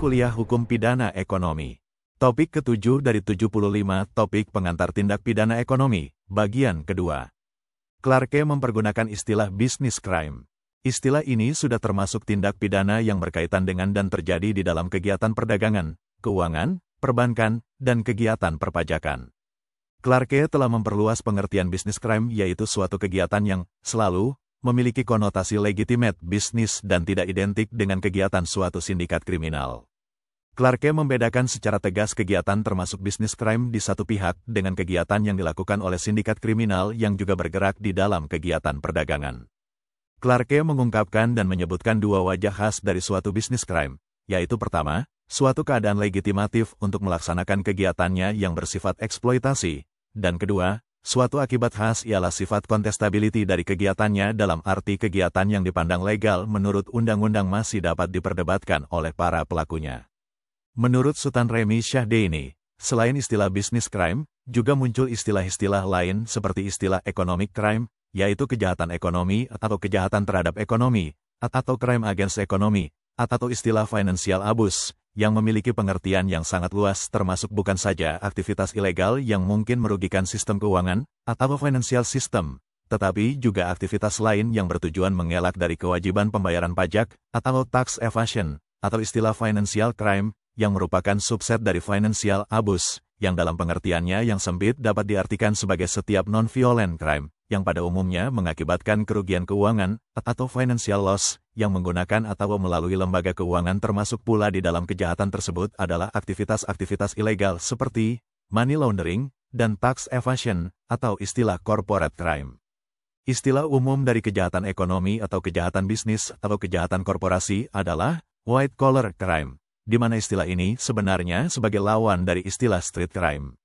Kuliah Hukum Pidana Ekonomi. Topik ke-7 dari 75 topik pengantar tindak pidana ekonomi, bagian kedua. Clarke mempergunakan istilah business crime. Istilah ini sudah termasuk tindak pidana yang berkaitan dengan dan terjadi di dalam kegiatan perdagangan, keuangan, perbankan, dan kegiatan perpajakan. Clarke telah memperluas pengertian business crime yaitu suatu kegiatan yang selalu memiliki konotasi legitimate bisnis dan tidak identik dengan kegiatan suatu sindikat kriminal. Clarke membedakan secara tegas kegiatan termasuk business crime di satu pihak dengan kegiatan yang dilakukan oleh sindikat kriminal yang juga bergerak di dalam kegiatan perdagangan. Clarke mengungkapkan dan menyebutkan dua wajah khas dari suatu business crime, yaitu pertama, suatu keadaan legitimatif untuk melaksanakan kegiatannya yang bersifat eksploitasi, dan kedua, suatu akibat khas ialah sifat contestability dari kegiatannya dalam arti kegiatan yang dipandang legal menurut undang-undang masih dapat diperdebatkan oleh para pelakunya. Menurut Sultan Remi Syahdeini, selain istilah business crime, juga muncul istilah-istilah lain seperti istilah economic crime, yaitu kejahatan ekonomi atau kejahatan terhadap ekonomi, atau crime against economy, atau istilah financial abuse, yang memiliki pengertian yang sangat luas termasuk bukan saja aktivitas ilegal yang mungkin merugikan sistem keuangan, atau financial system, tetapi juga aktivitas lain yang bertujuan mengelak dari kewajiban pembayaran pajak, atau tax evasion, atau istilah financial crime, yang merupakan subset dari financial abuse, yang dalam pengertiannya yang sempit dapat diartikan sebagai setiap non-violent crime, yang pada umumnya mengakibatkan kerugian keuangan, atau financial loss, yang menggunakan atau melalui lembaga keuangan termasuk pula di dalam kejahatan tersebut adalah aktivitas-aktivitas ilegal seperti money laundering, dan tax evasion, atau istilah corporate crime. Istilah umum dari kejahatan ekonomi atau kejahatan bisnis atau kejahatan korporasi adalah white-collar crime, di mana istilah ini sebenarnya sebagai lawan dari istilah street crime.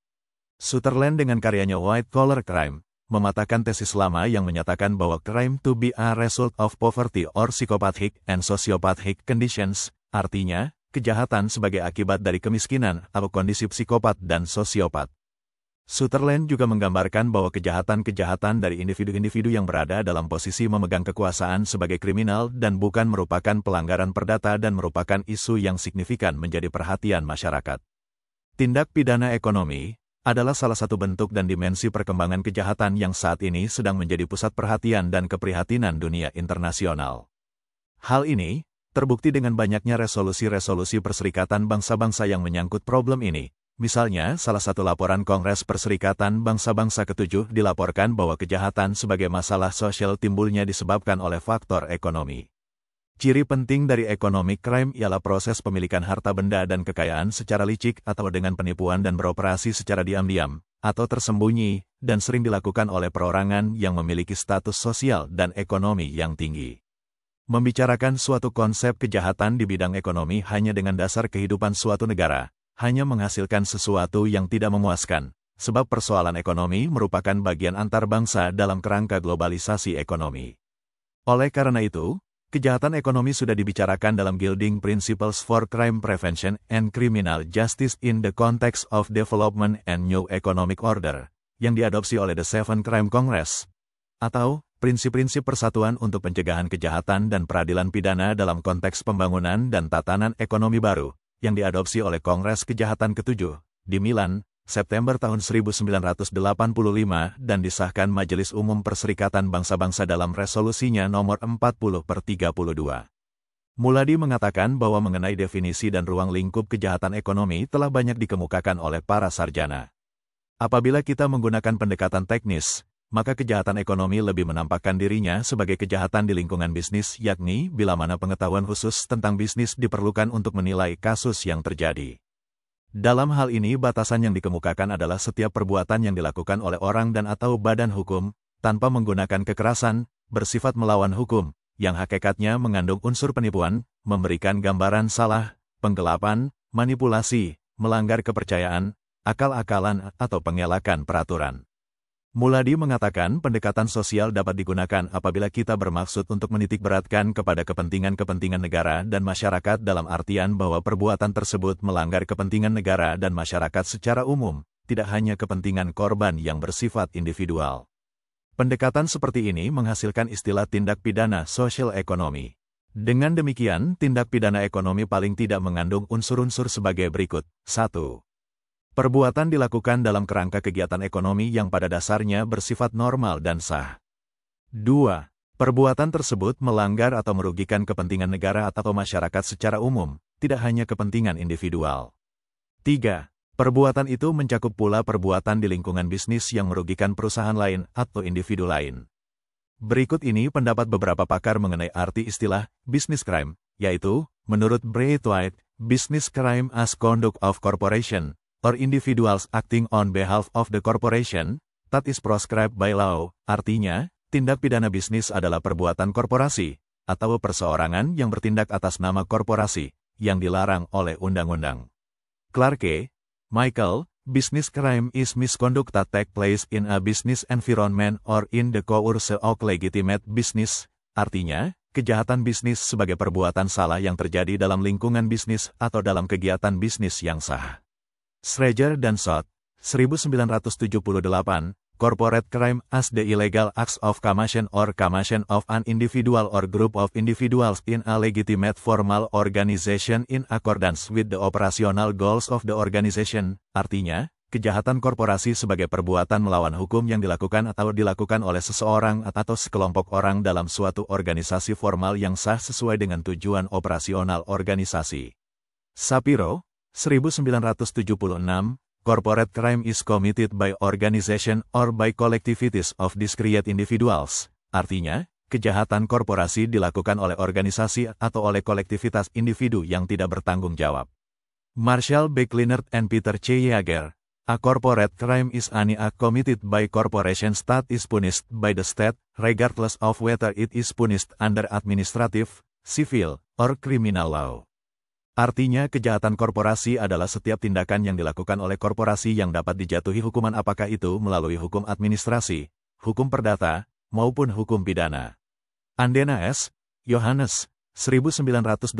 Sutherland dengan karyanya White-Collar Crime, mematahkan tesis lama yang menyatakan bahwa crime to be a result of poverty or psychopathic and sociopathic conditions, artinya, kejahatan sebagai akibat dari kemiskinan atau kondisi psikopat dan sosiopat. Sutherland juga menggambarkan bahwa kejahatan-kejahatan dari individu-individu yang berada dalam posisi memegang kekuasaan sebagai kriminal dan bukan merupakan pelanggaran perdata dan merupakan isu yang signifikan menjadi perhatian masyarakat. Tindak pidana ekonomi adalah salah satu bentuk dan dimensi perkembangan kejahatan yang saat ini sedang menjadi pusat perhatian dan keprihatinan dunia internasional. Hal ini terbukti dengan banyaknya resolusi-resolusi Perserikatan Bangsa-Bangsa yang menyangkut problem ini. Misalnya, salah satu laporan Kongres Perserikatan Bangsa-Bangsa ke-7 dilaporkan bahwa kejahatan sebagai masalah sosial timbulnya disebabkan oleh faktor ekonomi. Ciri penting dari economic crime ialah proses pemilikan harta benda dan kekayaan secara licik atau dengan penipuan dan beroperasi secara diam-diam, atau tersembunyi, dan sering dilakukan oleh perorangan yang memiliki status sosial dan ekonomi yang tinggi. Membicarakan suatu konsep kejahatan di bidang ekonomi hanya dengan dasar kehidupan suatu negara, hanya menghasilkan sesuatu yang tidak memuaskan, sebab persoalan ekonomi merupakan bagian antar bangsa dalam kerangka globalisasi ekonomi. Oleh karena itu, kejahatan ekonomi sudah dibicarakan dalam Guiding Principles for Crime Prevention and Criminal Justice in the Context of Development and New Economic Order, yang diadopsi oleh The Seven Crime Congress, atau prinsip-prinsip persatuan untuk pencegahan kejahatan dan peradilan pidana dalam konteks pembangunan dan tatanan ekonomi baru, yang diadopsi oleh Kongres Kejahatan ke-7 di Milan, September tahun 1985 dan disahkan Majelis Umum Perserikatan Bangsa-Bangsa dalam resolusinya nomor 40/32. Muladi mengatakan bahwa mengenai definisi dan ruang lingkup kejahatan ekonomi telah banyak dikemukakan oleh para sarjana. Apabila kita menggunakan pendekatan teknis, maka kejahatan ekonomi lebih menampakkan dirinya sebagai kejahatan di lingkungan bisnis, yakni bila mana pengetahuan khusus tentang bisnis diperlukan untuk menilai kasus yang terjadi. Dalam hal ini batasan yang dikemukakan adalah setiap perbuatan yang dilakukan oleh orang dan atau badan hukum, tanpa menggunakan kekerasan, bersifat melawan hukum, yang hakikatnya mengandung unsur penipuan, memberikan gambaran salah, penggelapan, manipulasi, melanggar kepercayaan, akal-akalan atau pengelakan peraturan. Muladi mengatakan pendekatan sosial dapat digunakan apabila kita bermaksud untuk menitikberatkan kepada kepentingan-kepentingan negara dan masyarakat dalam artian bahwa perbuatan tersebut melanggar kepentingan negara dan masyarakat secara umum, tidak hanya kepentingan korban yang bersifat individual. Pendekatan seperti ini menghasilkan istilah tindak pidana sosial ekonomi. Dengan demikian, tindak pidana ekonomi paling tidak mengandung unsur-unsur sebagai berikut. 1. Perbuatan dilakukan dalam kerangka kegiatan ekonomi yang pada dasarnya bersifat normal dan sah. 2. Perbuatan tersebut melanggar atau merugikan kepentingan negara atau masyarakat secara umum, tidak hanya kepentingan individual. 3. Perbuatan itu mencakup pula perbuatan di lingkungan bisnis yang merugikan perusahaan lain atau individu lain. Berikut ini pendapat beberapa pakar mengenai arti istilah business crime, yaitu, menurut Braithwaite, business crime as conduct of corporation, or individuals acting on behalf of the corporation, that is proscribed by law, artinya, tindak pidana bisnis adalah perbuatan korporasi, atau perseorangan yang bertindak atas nama korporasi, yang dilarang oleh undang-undang. Clarke, Michael, business crime is misconduct that take place in a business environment or in the course of legitimate business, artinya, kejahatan bisnis sebagai perbuatan salah yang terjadi dalam lingkungan bisnis atau dalam kegiatan bisnis yang sah. Schreger dan Schott, 1978, Corporate crime as the illegal acts of commission or commission of an individual or group of individuals in a legitimate formal organization in accordance with the operational goals of the organization, artinya, kejahatan korporasi sebagai perbuatan melawan hukum yang dilakukan atau dilakukan oleh seseorang atau sekelompok orang dalam suatu organisasi formal yang sah sesuai dengan tujuan operasional organisasi. Shapiro, 1976, Corporate crime is committed by organization or by collectivities of discrete individuals. Artinya, kejahatan korporasi dilakukan oleh organisasi atau oleh kolektivitas individu yang tidak bertanggung jawab. Marshall B. Klinert and Peter C. Yeager, a corporate crime is any act committed by corporations that is punished by the state, regardless of whether it is punished under administrative, civil, or criminal law. Artinya kejahatan korporasi adalah setiap tindakan yang dilakukan oleh korporasi yang dapat dijatuhi hukuman apakah itu melalui hukum administrasi, hukum perdata, maupun hukum pidana. Andena S. Johannes, 1983,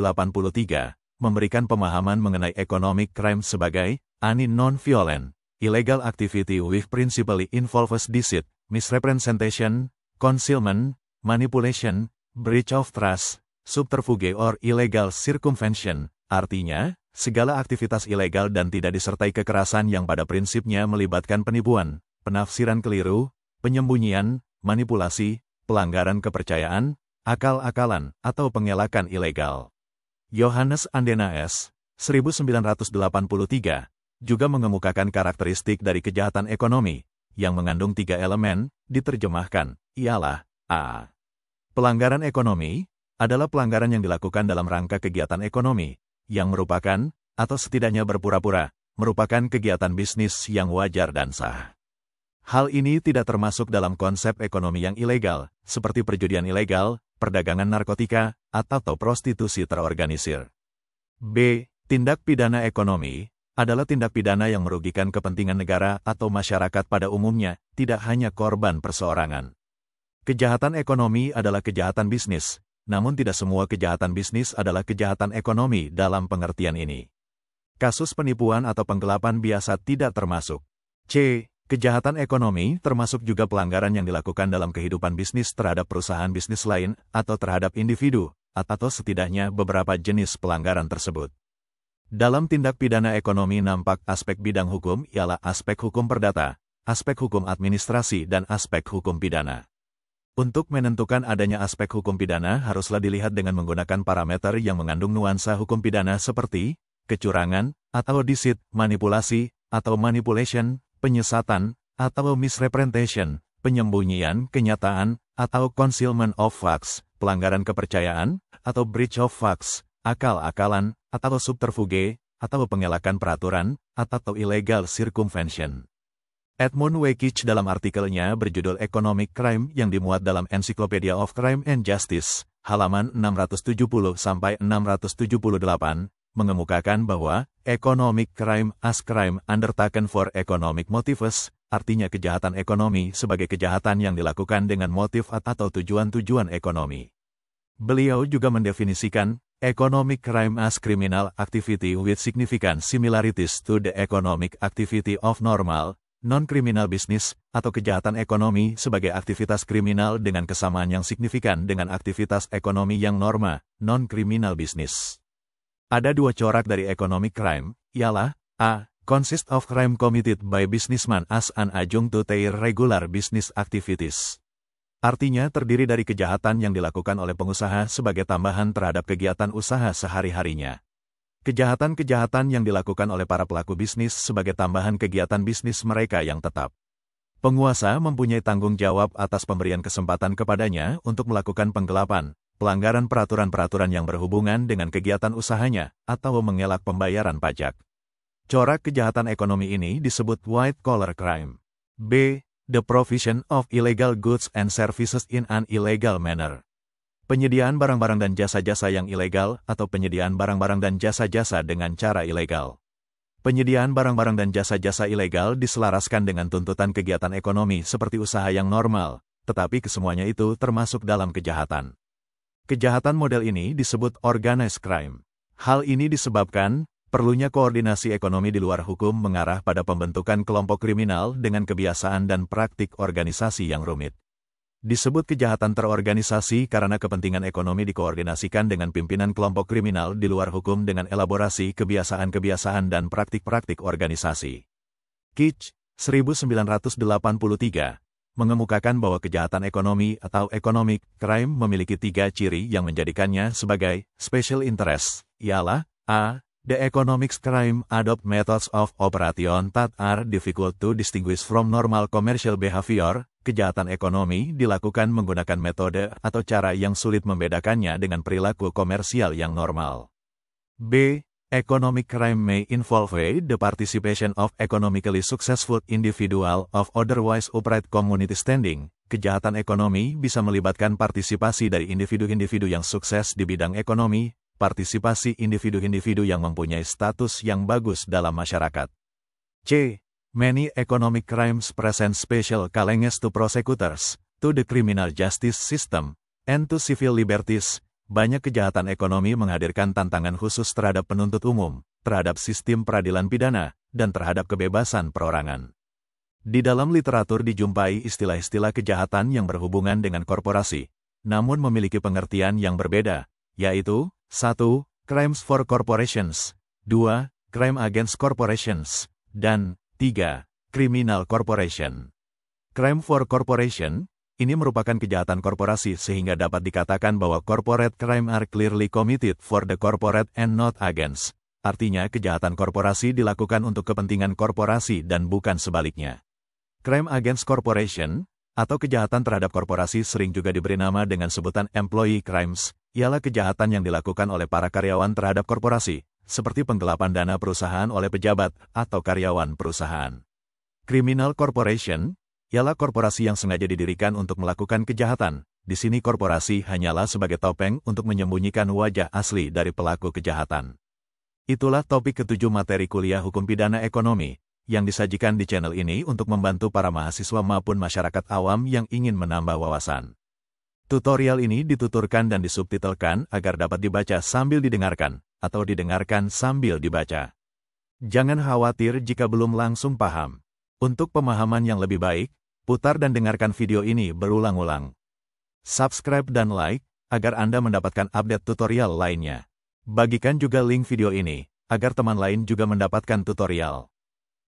memberikan pemahaman mengenai economic crime sebagai any non-violent, illegal activity which principally involves deceit, misrepresentation, concealment, manipulation, breach of trust, subterfuge or illegal circumvention. Artinya, segala aktivitas ilegal dan tidak disertai kekerasan yang pada prinsipnya melibatkan penipuan, penafsiran keliru, penyembunyian, manipulasi, pelanggaran kepercayaan, akal-akalan, atau pengelakan ilegal. Johannes Andena S. 1983, juga mengemukakan karakteristik dari kejahatan ekonomi, yang mengandung 3 elemen, diterjemahkan, ialah a. Pelanggaran ekonomi adalah pelanggaran yang dilakukan dalam rangka kegiatan ekonomi, yang merupakan, atau setidaknya berpura-pura, merupakan kegiatan bisnis yang wajar dan sah. Hal ini tidak termasuk dalam konsep ekonomi yang ilegal, seperti perjudian ilegal, perdagangan narkotika, atau prostitusi terorganisir. B. Tindak pidana ekonomi adalah tindak pidana yang merugikan kepentingan negara atau masyarakat pada umumnya, tidak hanya korban perseorangan. Kejahatan ekonomi adalah kejahatan bisnis, namun tidak semua kejahatan bisnis adalah kejahatan ekonomi dalam pengertian ini. Kasus penipuan atau penggelapan biasa tidak termasuk. C. Kejahatan ekonomi termasuk juga pelanggaran yang dilakukan dalam kehidupan bisnis terhadap perusahaan bisnis lain atau terhadap individu, atau setidaknya beberapa jenis pelanggaran tersebut. Dalam tindak pidana ekonomi nampak aspek bidang hukum ialah aspek hukum perdata, aspek hukum administrasi dan aspek hukum pidana. Untuk menentukan adanya aspek hukum pidana haruslah dilihat dengan menggunakan parameter yang mengandung nuansa hukum pidana seperti kecurangan, atau deceit, manipulasi, atau manipulation, penyesatan, atau misrepresentation, penyembunyian kenyataan, atau concealment of facts, pelanggaran kepercayaan, atau breach of facts, akal-akalan, atau subterfuge, atau pengelakan peraturan, atau illegal circumvention. Edmund Wekic dalam artikelnya berjudul Economic Crime yang dimuat dalam Encyclopedia of Crime and Justice, halaman 670-678, mengemukakan bahwa economic crime as crime undertaken for economic motives, artinya kejahatan ekonomi sebagai kejahatan yang dilakukan dengan motif atau tujuan-tujuan ekonomi. Beliau juga mendefinisikan economic crime as criminal activity with significant similarities to the economic activity of normal, Non-kriminal bisnis, atau kejahatan ekonomi sebagai aktivitas kriminal dengan kesamaan yang signifikan dengan aktivitas ekonomi yang norma, non-kriminal bisnis. Ada dua corak dari economic crime, ialah a. Consist of crime committed by businessman as an adjunct to their regular business activities. Artinya terdiri dari kejahatan yang dilakukan oleh pengusaha sebagai tambahan terhadap kegiatan usaha sehari-harinya. Kejahatan-kejahatan yang dilakukan oleh para pelaku bisnis sebagai tambahan kegiatan bisnis mereka yang tetap. Penguasa mempunyai tanggung jawab atas pemberian kesempatan kepadanya untuk melakukan penggelapan, pelanggaran peraturan-peraturan yang berhubungan dengan kegiatan usahanya, atau mengelak pembayaran pajak. Corak kejahatan ekonomi ini disebut white-collar crime. B. The provision of illegal goods and services in an illegal manner. Penyediaan barang-barang dan jasa-jasa yang ilegal atau penyediaan barang-barang dan jasa-jasa dengan cara ilegal. Penyediaan barang-barang dan jasa-jasa ilegal diselaraskan dengan tuntutan kegiatan ekonomi seperti usaha yang normal, tetapi kesemuanya itu termasuk dalam kejahatan. Kejahatan model ini disebut organized crime. Hal ini disebabkan perlunya koordinasi ekonomi di luar hukum mengarah pada pembentukan kelompok kriminal dengan kebiasaan dan praktik organisasi yang rumit. Disebut kejahatan terorganisasi karena kepentingan ekonomi dikoordinasikan dengan pimpinan kelompok kriminal di luar hukum dengan elaborasi kebiasaan-kebiasaan dan praktik-praktik organisasi. Kitch, 1983, mengemukakan bahwa kejahatan ekonomi atau economic crime memiliki 3 ciri yang menjadikannya sebagai special interest, ialah a. The economic crime adopt methods of operation that are difficult to distinguish from normal commercial behavior. Kejahatan ekonomi dilakukan menggunakan metode atau cara yang sulit membedakannya dengan perilaku komersial yang normal. B. Economic crime may involve the participation of economically successful individual of otherwise upright community standing. Kejahatan ekonomi bisa melibatkan partisipasi dari individu-individu yang sukses di bidang ekonomi, partisipasi individu-individu yang mempunyai status yang bagus dalam masyarakat. C. Many economic crimes present special challenges to prosecutors, to the criminal justice system, and to civil liberties. Banyak kejahatan ekonomi menghadirkan tantangan khusus terhadap penuntut umum, terhadap sistem peradilan pidana, dan terhadap kebebasan perorangan. Di dalam literatur dijumpai istilah-istilah kejahatan yang berhubungan dengan korporasi, namun memiliki pengertian yang berbeda, yaitu 1. Crimes for corporations, 2. Crime against corporations, dan 3. Criminal corporation. Crime for corporation, ini merupakan kejahatan korporasi sehingga dapat dikatakan bahwa corporate crime are clearly committed for the corporate and not against. Artinya kejahatan korporasi dilakukan untuk kepentingan korporasi dan bukan sebaliknya. Crime against corporation, atau kejahatan terhadap korporasi sering juga diberi nama dengan sebutan employee crimes, ialah kejahatan yang dilakukan oleh para karyawan terhadap korporasi, seperti penggelapan dana perusahaan oleh pejabat atau karyawan perusahaan. Criminal corporation, ialah korporasi yang sengaja didirikan untuk melakukan kejahatan. Di sini korporasi hanyalah sebagai topeng untuk menyembunyikan wajah asli dari pelaku kejahatan. Itulah topik ke-7 materi kuliah Hukum Pidana Ekonomi, yang disajikan di channel ini untuk membantu para mahasiswa maupun masyarakat awam yang ingin menambah wawasan. Tutorial ini dituturkan dan disubtitelkan agar dapat dibaca sambil didengarkan, atau didengarkan sambil dibaca. Jangan khawatir jika belum langsung paham. Untuk pemahaman yang lebih baik, putar dan dengarkan video ini berulang-ulang. Subscribe dan like, agar Anda mendapatkan update tutorial lainnya. Bagikan juga link video ini, agar teman lain juga mendapatkan tutorial.